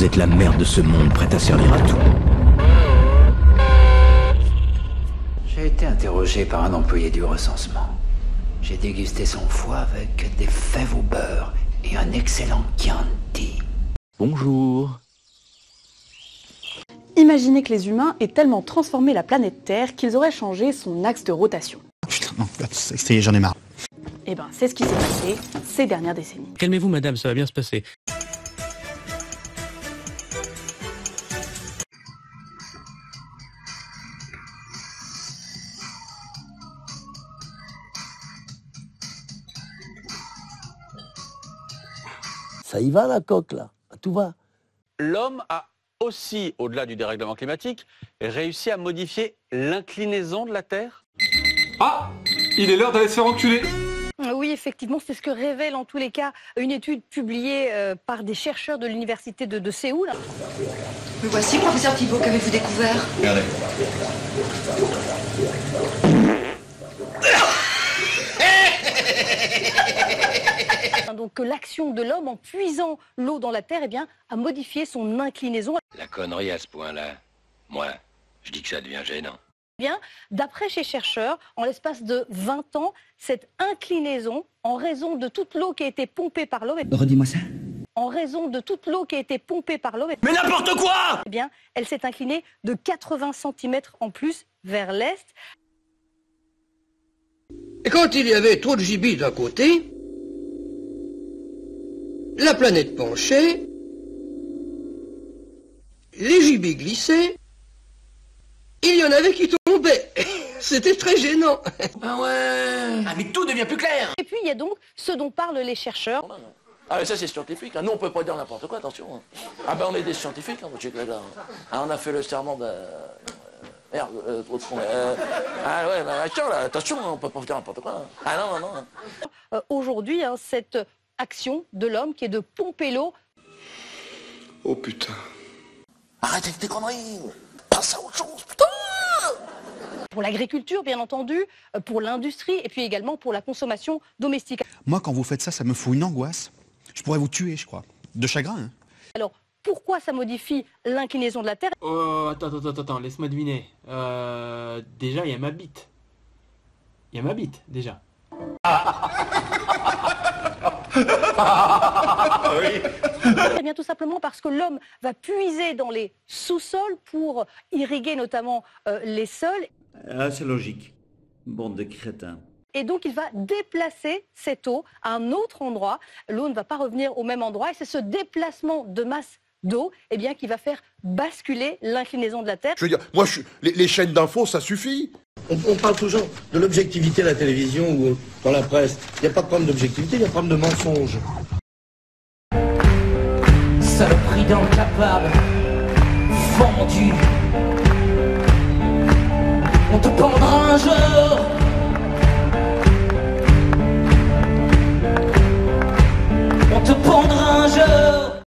êtes la merde de ce monde, prête à servir à tout. J'ai été interrogé par un employé du recensement. J'ai dégusté son foie avec des fèves au beurre et un excellent Chianti. Bonjour. Imaginez que les humains aient tellement transformé la planète Terre qu'ils auraient changé son axe de rotation. Putain, non, ça y est, j'en ai marre. Eh ben, c'est ce qui s'est passé ces dernières décennies. Calmez-vous, madame, ça va bien se passer. Ça y va la coque là, tout va. L'homme a aussi, au-delà du dérèglement climatique, réussi à modifier l'inclinaison de la Terre. Ah, il est l'heure d'aller se faire enculer. Oui, effectivement, c'est ce que révèle en tous les cas une étude publiée par des chercheurs de l'université de Séoul. Me voici, professeur Thibault, qu'avez-vous découvert? Regardez. Donc que l'action de l'homme en puisant l'eau dans la terre, eh bien, a modifié son inclinaison. La connerie à ce point-là, moi, je dis que ça devient gênant. Bien, d'après ces chercheurs, en l'espace de 20 ans, cette inclinaison, en raison de toute l'eau qui a été pompée par l'homme... Redis-moi ça. En raison de toute l'eau qui a été pompée par l'homme... Mais n'importe quoi! Eh bien, elle s'est inclinée de 80 cm en plus vers l'est. Et quand il y avait trop de gibis d'un côté, la planète penchait, les gibis glissaient, il y en avait qui tombaient. C'était très gênant. Ah ouais. Ah mais tout devient plus clair. Et puis il y a donc ce dont parlent les chercheurs. Ah mais ça c'est scientifique, hein. Nous on peut pas dire n'importe quoi, attention. Ah ben on est des scientifiques, hein, ah, on a fait le serment de... Merde, ah ouais, bah, attention, on peut pas dire n'importe quoi. Ah non, non, non. Aujourd'hui, hein, cette action de l'homme qui est de pomper l'eau. Oh putain. Arrête avec tes conneries. Passe à autre chose, putain. Pour l'agriculture, bien entendu, pour l'industrie et puis également pour la consommation domestique. Moi, quand vous faites ça, ça me fout une angoisse. Je pourrais vous tuer, je crois. De chagrin, hein. Alors, pourquoi ça modifie l'inclinaison de la Terre? Attends, laisse-moi deviner. Déjà, il y a ma bite. Il y a ma bite, déjà. Eh bien, tout simplement parce que l'homme va puiser dans les sous-sols pour irriguer notamment les sols. Ah, c'est logique. Bande de crétins. Et donc, il va déplacer cette eau à un autre endroit. L'eau ne va pas revenir au même endroit. Et c'est ce déplacement de masse d'eau qui va faire basculer l'inclinaison de la Terre. Je veux dire, moi, les chaînes d'infos, ça suffit. On parle toujours de l'objectivité à la télévision ou dans la presse. Il n'y a pas de problème d'objectivité, il y a problème de mensonge. Saloperie d'incapable, vendu.